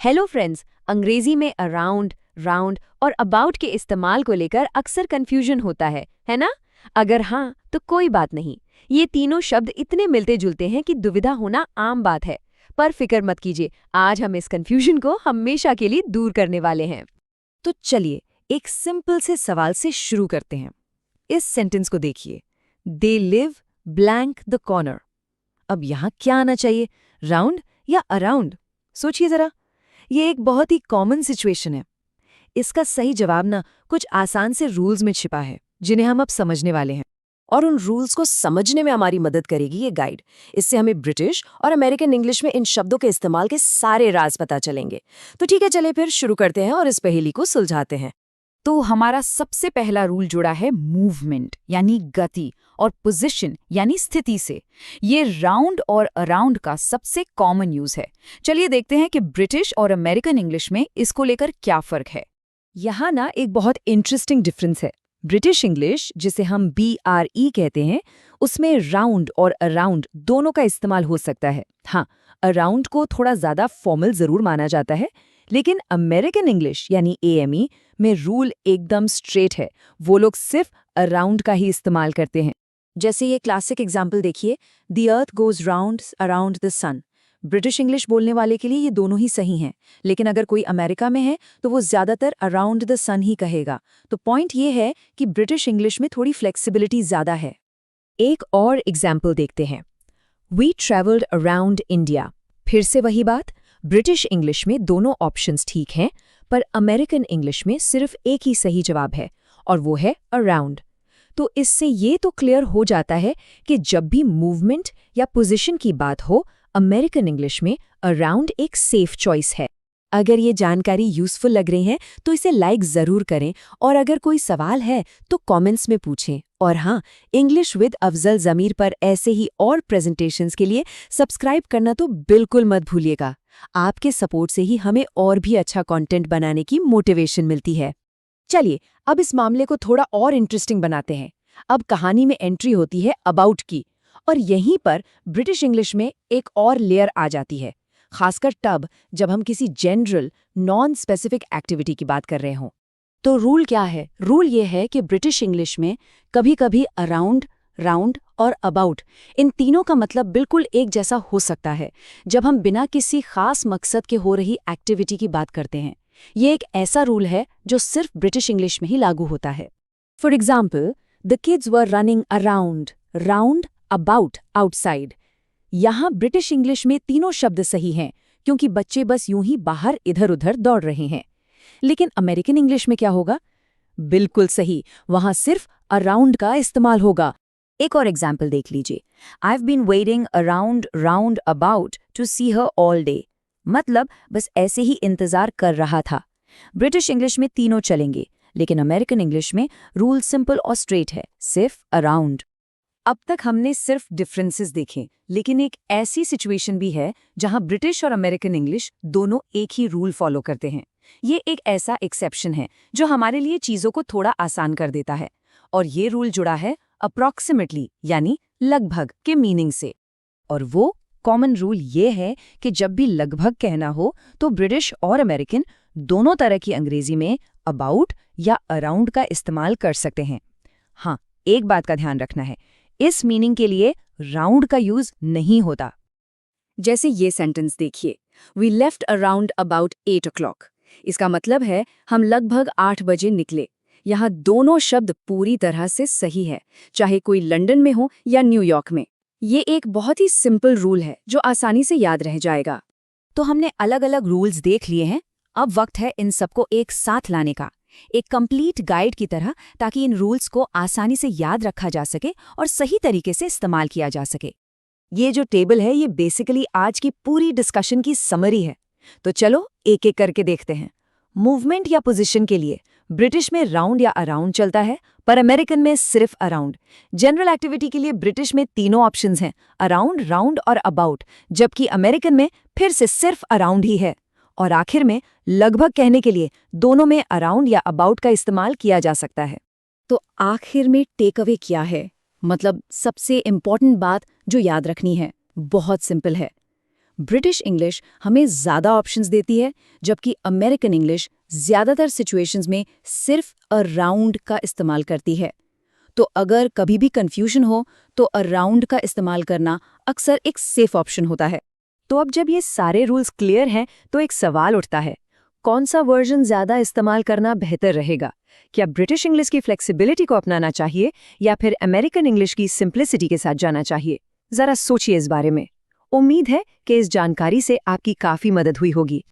Hello friends, अंग्रेजी में around, round और अबाउट के इस्तेमाल को लेकर अक्सर कंफ्यूजन होता है ना? अगर हाँ, तो कोई बात नहीं। ये तीनों शब्द इतने मिलते जुलते हैं कि दुविधा होना आम बात है। पर फिक्र मत कीजिए, आज हम इस कंफ्यूजन को हमेशा के लिए दूर करने वाले हैं। तो चलिए एक सिंपल से सवाल से शुरू करते हैं। इस सेंटेंस को देखिए, they live blank the corner. अब यहाँ क्या आना चाहिए, राउंड या अराउंड? सोचिए जरा। ये एक बहुत ही कॉमन सिचुएशन है। इसका सही जवाब ना कुछ आसान से रूल्स में छिपा है, जिन्हें हम अब समझने वाले हैं। और उन रूल्स को समझने में हमारी मदद करेगी ये गाइड। इससे हमें ब्रिटिश और अमेरिकन इंग्लिश में इन शब्दों के इस्तेमाल के सारे राज पता चलेंगे। तो ठीक है, चलिए फिर शुरू करते हैं और इस पहेली को सुलझाते हैं। तो हमारा सबसे पहला रूल जुड़ा है मूवमेंट यानी गति और पोजीशन यानी स्थिति से। ये राउंड और अराउंड का सबसे कॉमन यूज है। चलिए देखते हैं कि ब्रिटिश और अमेरिकन इंग्लिश में इसको लेकर क्या फर्क है। यहाँ ना एक बहुत इंटरेस्टिंग डिफरेंस है। ब्रिटिश इंग्लिश, जिसे हम BRE कहते हैं, उसमें राउंड और अराउंड दोनों का इस्तेमाल हो सकता है। हाँ, अराउंड को थोड़ा ज्यादा फॉर्मल जरूर माना जाता है, लेकिन अमेरिकन इंग्लिश यानी AME में रूल एकदम स्ट्रेट है। वो लोग सिर्फ अराउंड का ही इस्तेमाल करते हैं। जैसे ये क्लासिक एग्जाम्पल देखिए, the earth goes round around the sun. British English बोलने वाले के लिए ये दोनों ही सही हैं, लेकिन अगर कोई अमेरिका में है तो वो ज्यादातर अराउंड द सन ही कहेगा। तो पॉइंट ये है कि ब्रिटिश इंग्लिश में थोड़ी फ्लेक्सिबिलिटी ज्यादा है। एक और एग्जाम्पल देखते हैं, वी ट्रेवल्ड अराउंड इंडिया। फिर से वही बात, ब्रिटिश इंग्लिश में दोनों ऑप्शंस ठीक हैं, पर अमेरिकन इंग्लिश में सिर्फ एक ही सही जवाब है, और वो है अराउंड। तो इससे ये तो क्लियर हो जाता है कि जब भी मूवमेंट या पोजीशन की बात हो, अमेरिकन इंग्लिश में अराउंड एक सेफ चॉइस है। अगर ये जानकारी यूजफुल लग रही है तो इसे लाइक जरूर करें, और अगर कोई सवाल है तो कमेंट्स में पूछें। और हाँ, इंग्लिश विद अफजल ज़मीर पर ऐसे ही और प्रेजेंटेशंस के लिए सब्सक्राइब करना तो बिल्कुल मत भूलिएगा। आपके सपोर्ट से ही हमें और भी अच्छा कंटेंट बनाने की मोटिवेशन मिलती है। चलिए अब इस मामले को थोड़ा और इंटरेस्टिंग बनाते हैं। अब कहानी में एंट्री होती है अबाउट की, और यहीं पर ब्रिटिश इंग्लिश में एक और लेयर आ जाती है, खासकर तब जब हम किसी जनरल नॉन स्पेसिफिक एक्टिविटी की बात कर रहे हों। तो रूल क्या है? रूल ये है कि ब्रिटिश इंग्लिश में कभी-कभी अराउंड, राउंड और अबाउट, इन तीनों का मतलब बिल्कुल एक जैसा हो सकता है जब हम बिना किसी खास मकसद के हो रही एक्टिविटी की बात करते हैं। ये एक ऐसा रूल है जो सिर्फ ब्रिटिश इंग्लिश में ही लागू होता है। For example, the kids were running around, round about outside. यहाँ ब्रिटिश इंग्लिश में तीनों शब्द सही हैं, क्योंकि बच्चे बस यूं ही बाहर इधर-उधर दौड़ रहे हैं। लेकिन अमेरिकन इंग्लिश में क्या होगा? बिल्कुल सही, वहां सिर्फ अराउंड का इस्तेमाल होगा। एक और एग्जाम्पल देख लीजिए, I've been waiting around round about to see her all day। मतलब बस ऐसे ही इंतजार कर रहा था। ब्रिटिश इंग्लिश में तीनों चलेंगे, लेकिन अमेरिकन इंग्लिश में रूल सिंपल और स्ट्रेट है, सिर्फ अराउंड। अब तक हमने सिर्फ डिफरेंसेस देखे, लेकिन एक ऐसी सिचुएशन भी है जहां ब्रिटिश और अमेरिकन इंग्लिश दोनों एक ही रूल फॉलो करते हैं। ये एक ऐसा एक्सेप्शन है जो हमारे लिए चीजों को थोड़ा आसान कर देता है, और ये रूल जुड़ा है अप्रॉक्सिमेटली यानी लगभग के मीनिंग से। और वो कॉमन रूल ये है कि जब भी लगभग कहना हो तो ब्रिटिश और अमेरिकन दोनों तरह की अंग्रेजी में अबाउट या अराउंड का इस्तेमाल कर सकते हैं। हाँ, एक बात का ध्यान रखना है, इस मीनिंग के लिए राउंड का यूज नहीं होता। जैसे ये सेंटेंस देखिए, we left around about 8 o'clock। इसका मतलब है हम लगभग 8 बजे निकले। यहाँ दोनों शब्द पूरी तरह से सही है, चाहे कोई लंदन में हो या न्यूयॉर्क में। ये एक बहुत ही सिंपल रूल है जो आसानी से याद रह जाएगा। तो हमने अलग अलग रूल्स देख लिए हैं, अब वक्त है इन सबको एक साथ लाने का, एक कंप्लीट गाइड की तरह, ताकि इन रूल्स को आसानी से याद रखा जा सके और सही तरीके से इस्तेमाल किया जा सके। ये जो टेबल है ये बेसिकली आज की पूरी डिस्कशन की समरी है। तो चलो एक एक करके देखते हैं। मूवमेंट या पोजीशन के लिए ब्रिटिश में राउंड या अराउंड चलता है, पर अमेरिकन में सिर्फ अराउंड। जनरल एक्टिविटी के लिए ब्रिटिश में तीनों ऑप्शंस हैं, अराउंड, राउंड और अबाउट, जबकि अमेरिकन में फिर से सिर्फ अराउंड ही है। और आखिर में लगभग कहने के लिए दोनों में अराउंड या अबाउट का इस्तेमाल किया जा सकता है। तो आखिर में टेक अवे क्या है? मतलब सबसे इम्पॉर्टेंट बात जो याद रखनी है, बहुत सिंपल है। ब्रिटिश इंग्लिश हमें ज़्यादा ऑप्शंस देती है, जबकि अमेरिकन इंग्लिश ज़्यादातर सिचुएशंस में सिर्फ अराउंड का इस्तेमाल करती है। तो अगर कभी भी कंफ्यूजन हो तो अराउंड का इस्तेमाल करना अक्सर एक सेफ ऑप्शन होता है। तो अब जब ये सारे रूल्स क्लियर हैं तो एक सवाल उठता है, कौन सा वर्जन ज़्यादा इस्तेमाल करना बेहतर रहेगा? क्या ब्रिटिश इंग्लिश की फ्लेक्सिबिलिटी को अपनाना चाहिए या फिर अमेरिकन इंग्लिश की सिंप्लिसिटी के साथ जाना चाहिए? ज़रा सोचिए इस बारे में। उम्मीद है कि इस जानकारी से आपकी काफ़ी मदद हुई होगी।